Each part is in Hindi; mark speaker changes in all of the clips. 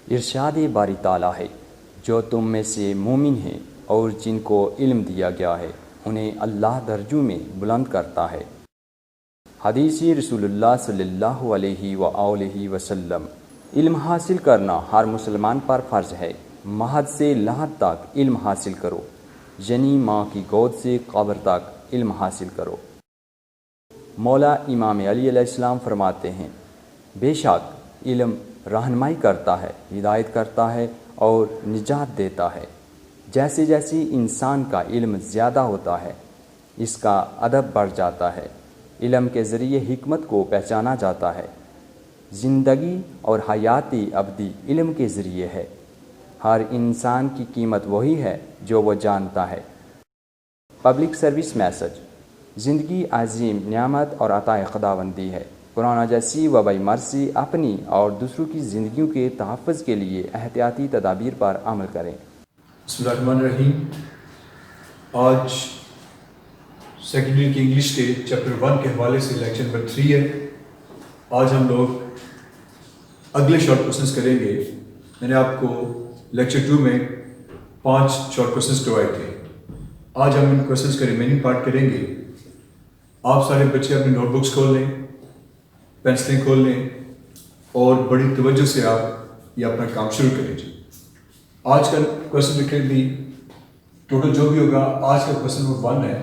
Speaker 1: इरशाद बारी ताला है, जो तुम में से मोमिन हैं और जिनको इल्म दिया गया है उन्हें अल्लाह दर्जों में बुलंद करता है। हदीसी रसूलुल्लाह सल्लल्लाहु अलैहि वसल्लम। इल्म हासिल करना हर मुसलमान पर फ़र्ज़ है। महद से लहद तक इल्म हासिल करो, यानी माँ की गोद से कब्र तक इल्म हासिल करो। मौला इमाम अली अलैहिस्सलाम फरमाते हैं, बेशक इल्म रहनुमाई करता है, हिदायत करता है और निजात देता है। जैसे जैसे इंसान का इल्म ज़्यादा होता है, इसका अदब बढ़ जाता है। इल्म के ज़रिए हिकमत को पहचाना जाता है। ज़िंदगी और हयाती अबदी इल्म के ज़रिए है। हर इंसान की कीमत वही है जो वो जानता है। Public service message. ज़िंदगी अजीम नेमत और अताए खुदावंदी है। कुरान जैसी वबाई मर्सी अपनी और दूसरों की ज़िंदगियों के तहफ़्फ़ुज़ के लिए एहतियाती तदाबीर पर अमल करें।
Speaker 2: बिस्मिल्लाहिर्रहमानिर्रहीम। आज सेकेंडरी की इंग्लिश के चैप्टर 1 के हवाले से लेक्चर नंबर 3 है। आज हम लोग अगले शॉर्ट क्वेश्चंस करेंगे। मैंने आपको लेक्चर 2 में 5 शॉर्ट क्वेश्चंस करवाए थे। आज हम इन क्वेश्चंस का रिमेनिंग पार्ट करेंगे। आप सारे बच्चे अपनी नोटबुक्स खोल लें, पेंसिलें खोल लें और बड़ी तवज्जो से आप ये अपना काम शुरू करें। आज का क्वेश्चन लिखें भी टोटल जो भी होगा। आज का क्वेश्चन नंबर 1 है।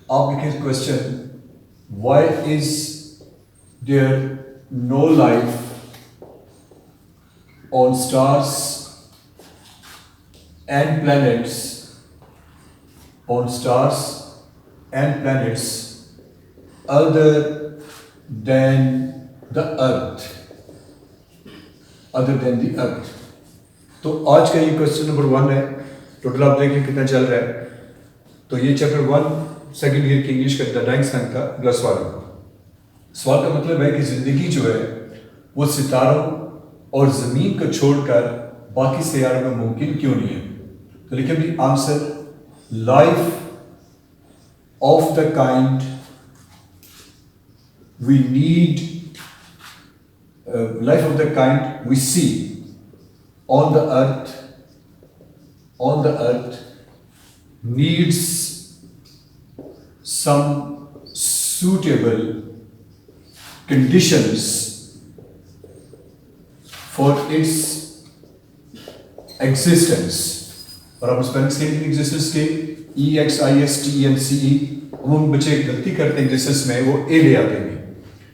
Speaker 2: आप लिखें question, why is there no life on stars and planets other than the earth तो आज का ये क्वेश्चन नंबर 1 है। टोटल आप देख लें कितना चल रहा है। तो ये चैप्टर 1 सेकेंड ईयर की इंग्लिश का ड्राइंग संघ का अगला सवाल है। सवाल का मतलब है कि जिंदगी जो है वो सितारों और जमीन को छोड़कर बाकी सैयारों में मुमकिन क्यों नहीं है। तो लिखे भी answer, life of the kind we need, life of the kind we see on the earth needs some suitable conditions for its existence। और आप स्पेलिंग से एग्जिस्टेंस के EXISTENCE, हम बच्चे गलती करते हैं एग्जिस्टेंस में, वो ए ले आते हैं।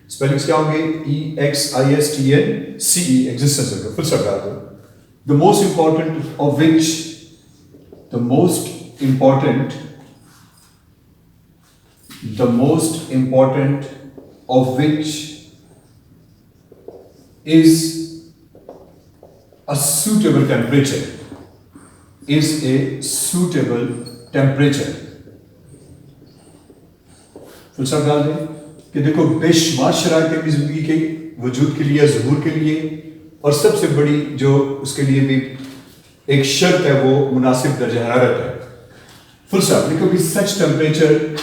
Speaker 2: स्पेलिंग्स क्या होंगे? EXISTENCE, एग्जिस्टेंस होगा, फुल स्टॉप डाल दो। The most important of which is a suitable temperature, full stop डाल दें कि देखो बेशुमार शराइत है जिंदगी के वजूद के लिए, ज़हूर के लिए, और सबसे बड़ी जो उसके लिए भी एक शर्त है वो मुनासिब दर्जा हरारत है। Full stop. देखो भी सच temperature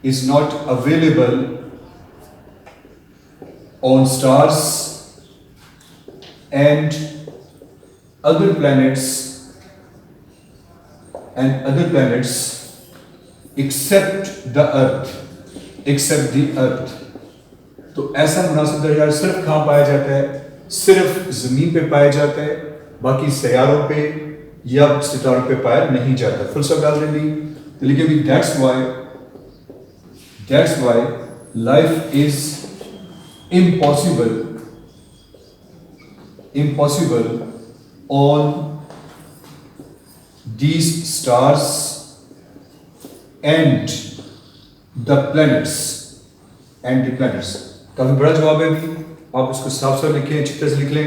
Speaker 2: is not available on stars and other planets except the earth। तो ऐसा मुनासिब दर्जा सिर्फ कहाँ पाया जाता है? सिर्फ जमीन पे पाया जाता है, बाकी सैयारों पे या सितारों पे पाया नहीं जाता। फुल स्टॉप डाल देंगे। तो लिखे भी that's why life is impossible on these stars and the planets। काफी बड़ा जवाब है भी, आप इसको साफ साफ लिखें, अच्छी तरह से लिख लें,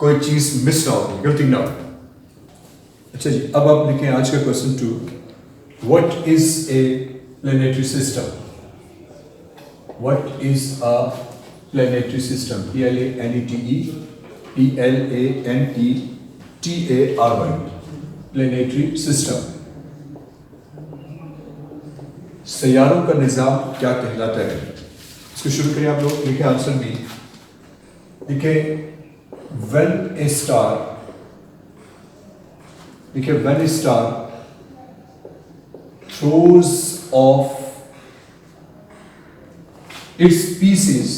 Speaker 2: कोई चीज मिस ना हो, गलती ना हो। अच्छा जी, अब आप लिखें आज का question 2, what is a planetary system? What is a planetary system? Planetary system. सैयारों का निज़ाम क्या कहलाता है? इसको शुरू करें आप लोग। लिखे आंसर भी, लिखे व्हेन ए स्टार, लिखे when A star throws of its pieces,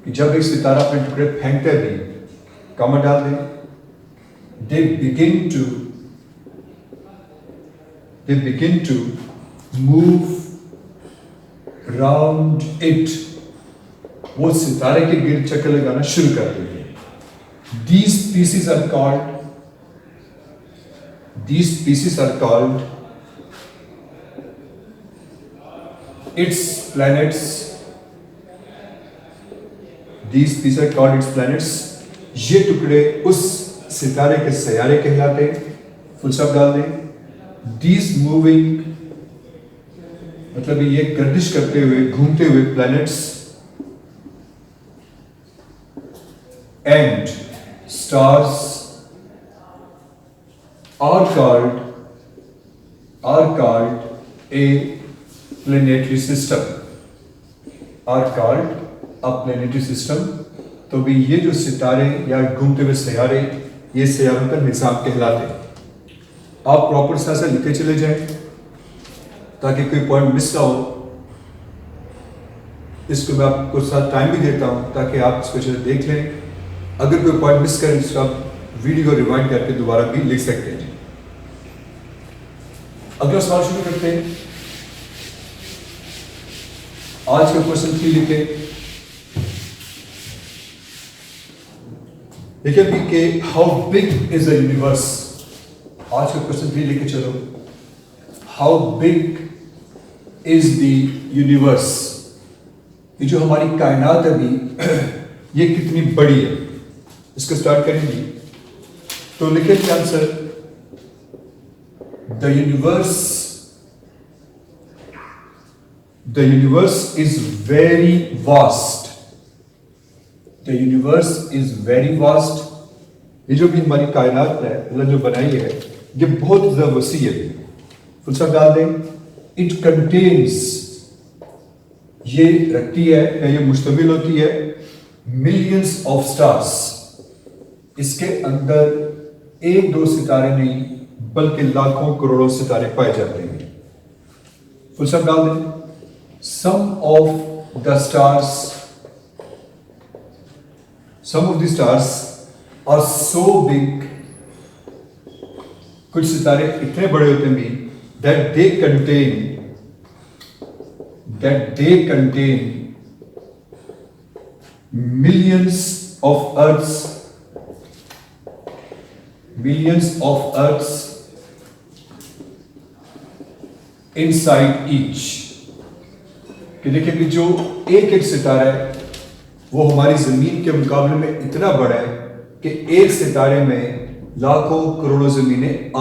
Speaker 2: कि जब एक सितारा अपने टुकड़े फेंकते भी, कॉमा डाल दें, they begin to move round it, वो सितारे के गिर्द चक्कर लगाना शुरू कर देते हैं। These pieces are called its planets. These pieces are called its planets. ये टुकड़े उस सितारे के सैयारे कहलाते हैं। फुल स्टॉप डाल दें। These moving मतलब ये गर्दिश करते हुए, घूमते हुए planets and stars are called a planetary system. Are called a planetary system. तो भी ये जो सितारे या घूमते हुए सैयारे, ये सैयारों का निज़ाम कहलाते हैं। आप प्रॉपर से लिखे चले जाएं ताकि कोई पॉइंट मिस ना हो। इसको मैं आपको साथ टाइम भी देता हूं ताकि आप इसको चले देख लें। अगर कोई पॉइंट मिस करें तो आप वीडियो को रिवाइंड करके दोबारा भी लिख सकते हैं। अगला सवाल शुरू करते हैं। आज का क्वेश्चन 3 लिखे, देखिए भी कि how big is the universe. आज का क्वेश्चन 3 लिखे चलो, how big is the universe. ये जो हमारी कायनात है अभी ये कितनी बड़ी है, इसको स्टार्ट करेंगे। तो लिखे answer, the universe is very vast. The universe is very vast. ये जो भी हमारी कायनात है, अल्लाह जो बनाई है, ये बहुत ज़्यादा वसी है। फुल स्टॉप डाल दें। इट कंटेन्स, ये रखती है या ये मुश्तमिल होती है मिलियंस ऑफ स्टार्स। इसके अंदर 1-2 सितारे नहीं बल्कि लाखों करोड़ों सितारे पाए जाते हैं। फुल स्टॉप डाल दें। Some of the stars are so big, कुछ सितारे इतने बड़े होते हैं भी that they contain millions of earths inside each। कि देखिए कि जो एक सितारा है वो हमारी ज़मीन के मुकाबले में इतना बड़ा है कि एक सितारे में लाखों करोड़ों ज़मीनें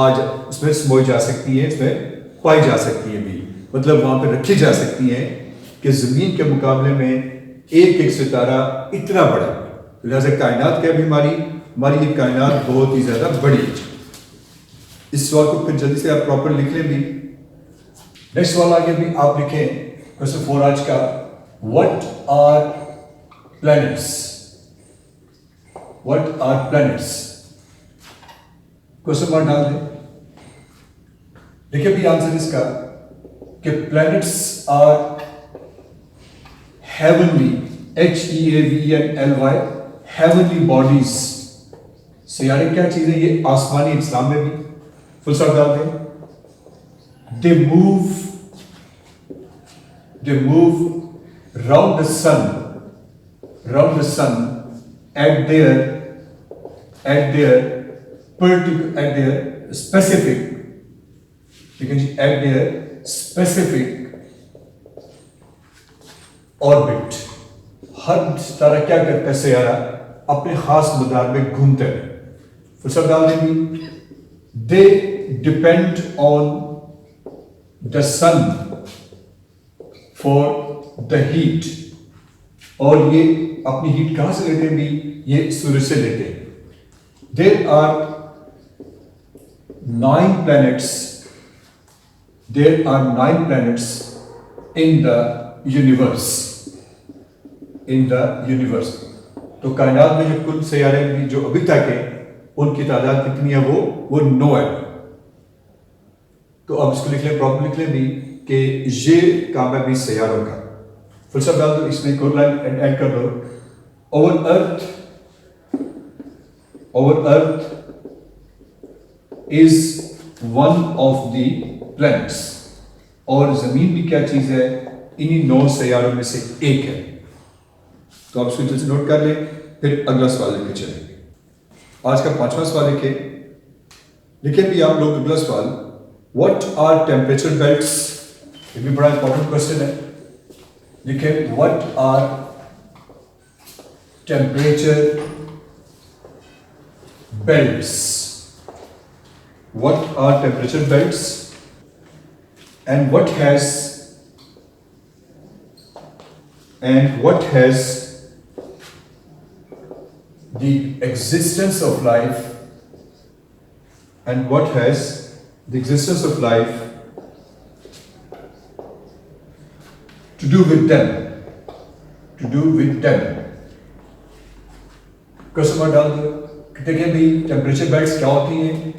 Speaker 2: इसमें समोई जा सकती हैं, इसमें पाई जा सकती हैं भी, मतलब वहाँ पे रखी जा सकती हैं कि ज़मीन के मुकाबले में एक सितारा इतना बड़ा है। लिहाजा कायनात क्या भी हमारी ये कायनात बहुत ही ज़्यादा बड़ी है। इस सवाल को फिर जल्दी से आप प्रॉपर लिख लें भी। नेक्स्ट सवाल आगे भी आप लिखें, क्वेश्चन 4 आज का, what are planets. Question mark डाल दें। देखिए भी आंसर इसका कि planets are heavenly, HEAVENLY, heavenly bodies. सैयारे क्या चीज है? ये आसमानी, इस्लाम में भी। फुल स्टॉप डाल दें। They move round the sun at their specific orbit। हर सितारा क्या करता है? सैयारा अपने खास मदार में घूमता है। फिर सब डाल देंगे। They depend on the sun for the heat। और ये अपनी हीट कहां से लेते हैं भी? ये सूरज से लेते हैं। There are 9 planets there are 9 planets in the universe. In the universe. तो कायनात में जो कुल सैयारे भी जो अभी तक है उनकी तादाद कितनी है? वो 9 है। तो अब इसको लिख लें, प्रॉपर लिख लें भी कि ये काम है भी सैयारों का। फिर सब डाल दो, इसमें एक और लाइन ऐड कर दो। Our Earth is one of the planets. और जमीन भी क्या चीज है? इन्हीं 9 सैयारों में से एक है। तो आप इसको जल्दी नोट कर लें, फिर अगला सवाल लेके चलेंगे। आज का 5वां सवाल लिखे भी आप लोग। अगला सवाल, व्हाट आर टेम्परेचर बेल्ट्स? ये भी बड़ा इंपॉर्टेंट क्वेश्चन है। लिखे, what are temperature belts? What are temperature belts? And what has the existence of life? And what has the existence of life to do with them? Question डाल दो। देखें भी टेम्परेचर बेल्ट्स क्या होती हैं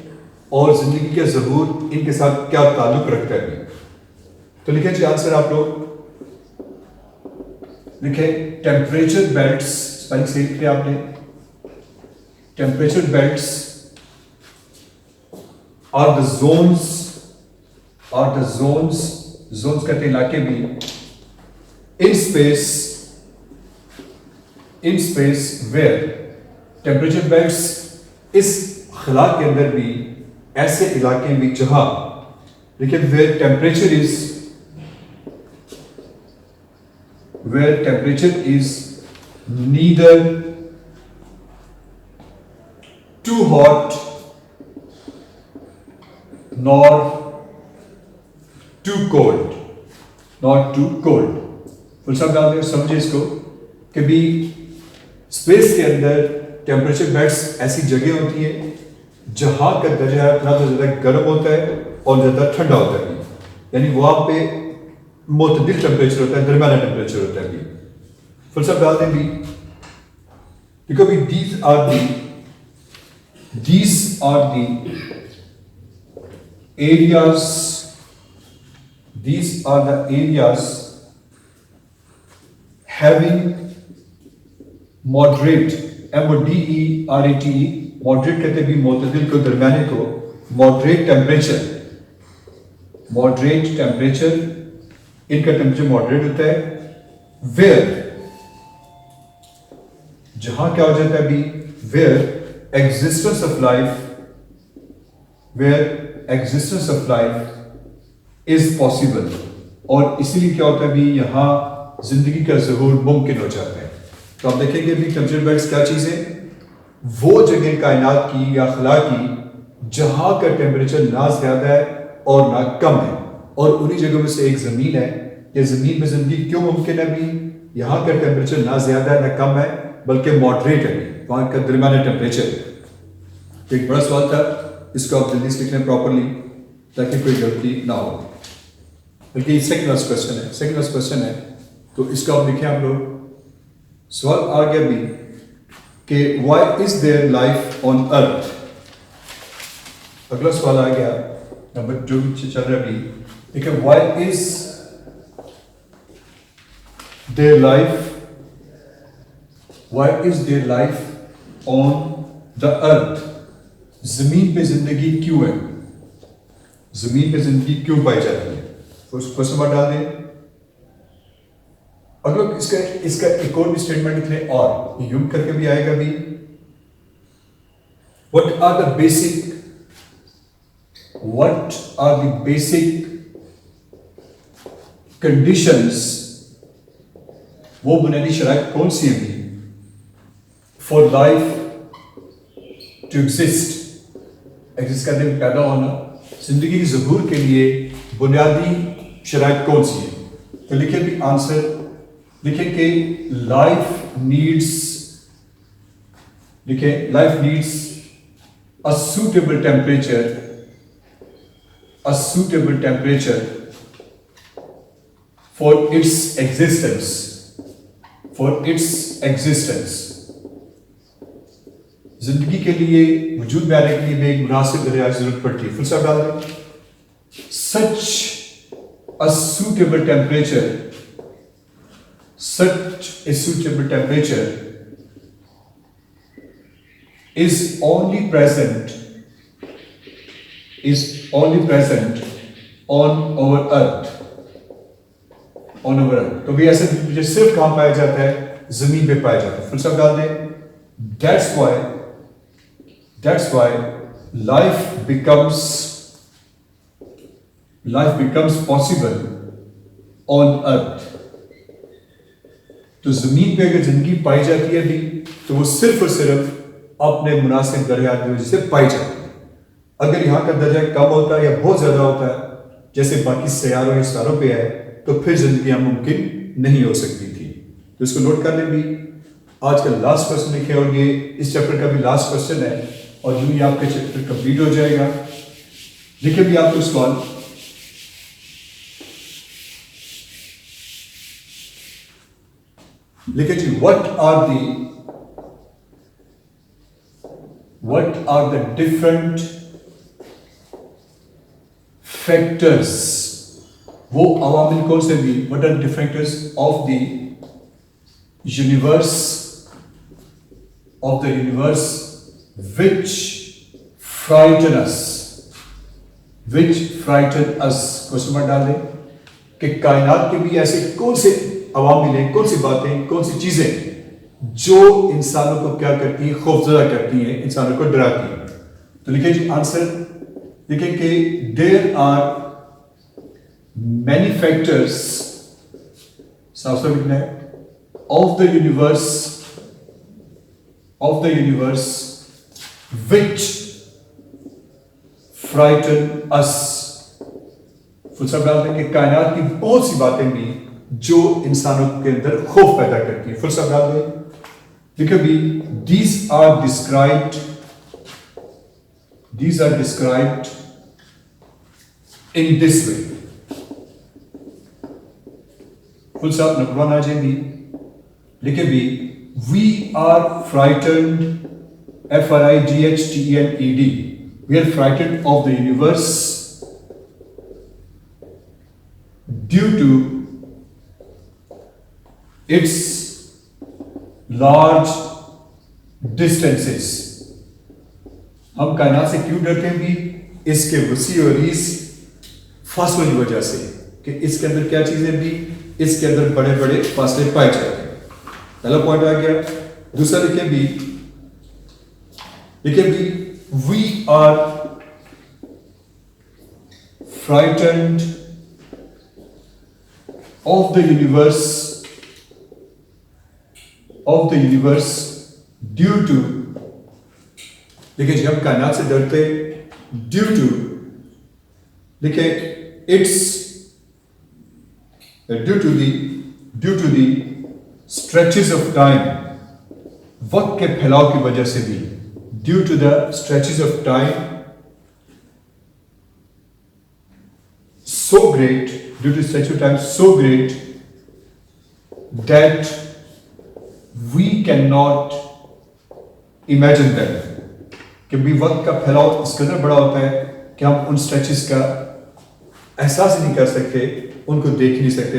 Speaker 2: और जिंदगी के ज़हूर इनके साथ क्या ताल्लुक रखता है। तो लिखें जी आंसर आप लोग। लिखें टेम्परेचर बेल्ट्स, स्पेलिंग सही लिखे आपने। Temperature belts are the zones कहते हैं इलाके भी in space where temperature belts इस खला के अंदर भी ऐसे इलाके भी जहां देखिए where temperature is neither too hot nor too cold. Full stop डाल दें, समझे इसको कि भी स्पेस के अंदर टेम्परेचर बेल्ट्स ऐसी जगह होती है जहां का दर्जा ना तो ज्यादा गर्म होता है और ज्यादा ठंडा होता है, यानी वहां पे मुतदिल टेम्परेचर होता है, दरमियाना टेम्परेचर होता है। फुल स्टॉप डाल दें भी, देखो भी these are the areas having moderate moderate moderate कहते भी मोतदिल को, दरमियाने को। मॉडरेट टेम्परेचर इनका टेम्परेचर मॉडरेट होता है। वेयर जहां क्या हो जाता है अभी, where existence of life is possible, और इसीलिए क्या होता है अभी यहां जिंदगी का ज़हूर मुमकिन हो जाता है। तो आप देखेंगे भी टेम्परेचर बेल्ट्स क्या चीज है? वो जगह कायनात की या खला की जहां का टेम्परेचर ना ज्यादा है और ना कम है, और उन्हीं जगहों में से एक जमीन है। ये जमीन में जिंदगी क्यों मुमकिन है अभी? यहाँ का टेम्परेचर ना ज्यादा है ना कम है, बल्कि मॉडरेट है, वहां का दरमियाना टेम्परेचर। तो एक बड़ा सवाल था, इसको आप जल्दी से लिख लें प्रॉपरली ताकि कोई गलती ना हो। बल्कि सेकंड लास्ट क्वेश्चन है, तो इसको आप लिखें आप लोग। सवाल आ गया भी कि why is their life on earth? अगला सवाल आ गया नंबर 2 चल रहा भी, ठीक है। Why is their life on the earth? जमीन पे जिंदगी क्यों है? जमीन पे जिंदगी क्यों पाई जाती है? क्वेश्चन मार्क डाल दें। अगर इसका एक और भी स्टेटमेंट लिख लें, और यूं करके भी आएगा भी। What are the basic conditions, वो बुनियादी शराइत कौन सी हैं भी फॉर लाइफ टू एग्जिस्ट करने में, पैदा होना, जिंदगी की ज़हूर के लिए बुनियादी शराइत कौन सी है? तो लिखे भी आंसर, लिखे कि life needs a suitable temperature a suitable temperature for its existence, जिंदगी के लिए, वजूद में आने के लिए एक मुनासिब दरिया की जरूरत पड़ती है। फुल स्टॉप डाल दें। such a suitable temperature is only present on our earth। तो भी ऐसा टेम्परेचर सिर्फ कहां पाया जाता है? जमीन पे पाया जाता है। फुल स्टॉप डाल दें। that's why life becomes possible on earth। तो जमीन पे अगर जिंदगी पाई जाती है भी, तो वो सिर्फ और सिर्फ अपने मुनासिब दरिया की वजह से पाई जाती है। अगर यहाँ का दर्जा कम होता है या बहुत ज्यादा होता है, जैसे बाकी सैयारों या सितारों पे है, तो फिर जिंदगी मुमकिन नहीं हो सकती थी। तो इसको नोट कर लें भी। आज का लास्ट क्वेश्चन लिखे, और ये इस चैप्टर का भी लास्ट क्वेश्चन है, और यूं ही आपका चैप्टर कंप्लीट हो जाएगा। लिखे भी आपको सवाल। लिखे जी, what are the different factors, वो अवामिल कौन से भी, what are the different factors of the universe which frighten us? Question mark डाल दें कि कायनात के भी ऐसे कौन से अवामिल हैं, कौन सी बातें, कौन सी चीजें जो इंसानों को क्या करती है? खौफजदा करती हैं, इंसानों को डराती हैं। तो लिखिए जी आंसर। लिखिए कि देयर आर मैनी फैक्टर्स, साफ साफ लिखना है, of the universe which frighten us. Full stop डाल दें कि कायनात की बहुत सी बातें भी जो इंसानों के अंदर खौफ पैदा करती है। फुल स्टॉप डाल दें। देखिए भी, these are described in this way। Full stop number 1 आ जाएगी। लिखे भी, we are frightened, FRIGHTENED, we are frightened of the universe due to its large distances। हम कायनात से क्यों डरते हैं भी? इसके वसी और रीस फासलों की वजह से, कि इसके अंदर क्या चीजें भी, इसके अंदर बड़े बड़े फासले पाए जाते हैं। पहला पॉइंट आ गया। दूसरा लिखे भी, we are frightened of the universe due to, देखिए जी हम कायनात से डरते ड्यू टू, देखिए due to the stretches of time, वक्त के फैलाव की वजह से भी, due to the stretches of time so great, due to stretch of time so great that we cannot imagine them। कि भी वक्त का फैलाव इस कदर बड़ा होता है कि हम उन स्ट्रेचेस का एहसास नहीं कर सकते, उनको देख नहीं सकते,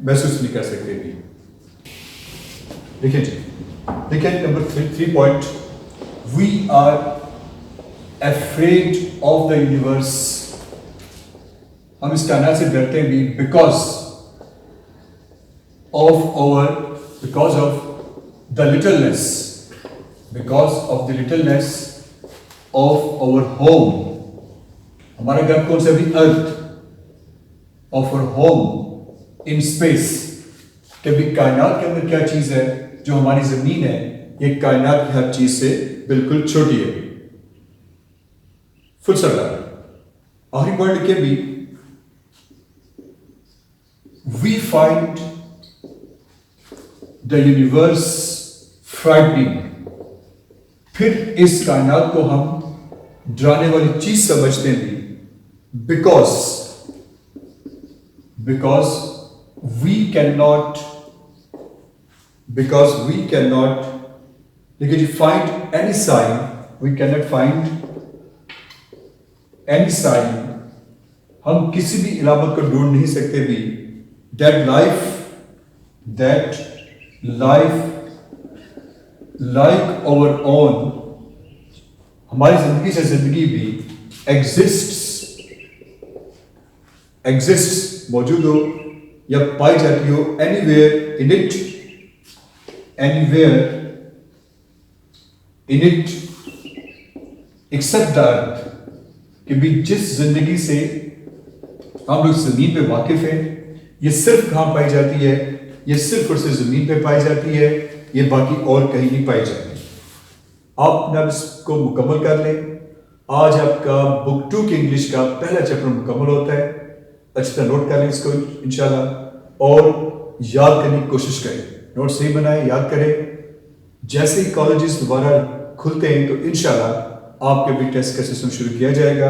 Speaker 2: महसूस नहीं कर सकते भी। देखिए जी, देखिए number 3 point, we are afraid of the universe। हम इस कायनात से डरते हैं भी because of the littleness of our home। हमारा घर कौन सा भी? अर्थ। of our home in space। कि भी कायनात के अंदर क्या चीज है? जो हमारी जमीन है, ये कायनात की हर चीज से बिल्कुल छोटी है। फुल सरदार आखिरी पॉइंट लिखे भी, we find the universe frightening। फिर इस कायनात को हम डराने वाली चीज समझते हैं भी, because we cannot लेकिन find any sign, we cannot find any sign, हम किसी भी इलामत को ढूंढ नहीं सकते भी that life like our own, हमारी जिंदगी से जिंदगी भी exists मौजूद हो या पाई जाती हो anywhere in it except that कि भी जिस जिंदगी से हम लोग जमीन पे वाकिफ हैं, ये सिर्फ कहाँ पाई जाती है, ये सिर्फ और सिर्फ जमीन पे पाई जाती है, ये बाकी और कहीं नहीं पाई जाती। आप ना इसको मुकम्मल कर लें। आज आपका बुक 2 के इंग्लिश का पहला चैप्टर मुकम्मल होता है। अच्छी तरह नोट कर लें इसको इंशाल्लाह और याद करने की कोशिश करें। नोट सही बनाएं, याद करें। जैसे ही कॉलेजेस दोबारा खुलते हैं तो इंशाल्लाह आपके भी टेस्ट का सिस्टम शुरू किया जाएगा।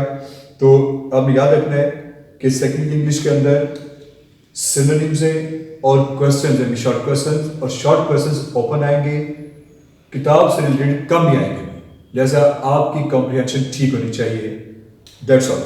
Speaker 2: तो आपने याद रखना है कि सेकंड इंग्लिश के अंदर सिनोनिम्स हैं और क्वेश्चंस हैं, शॉर्ट क्वेश्चंस, और शॉर्ट क्वेश्चंस ओपन आएंगे, किताब से रिलेटेड कम ही आएंगे, लिहाजा आपकी कॉम्प्रिहेंशन ठीक होनी चाहिए। That's all.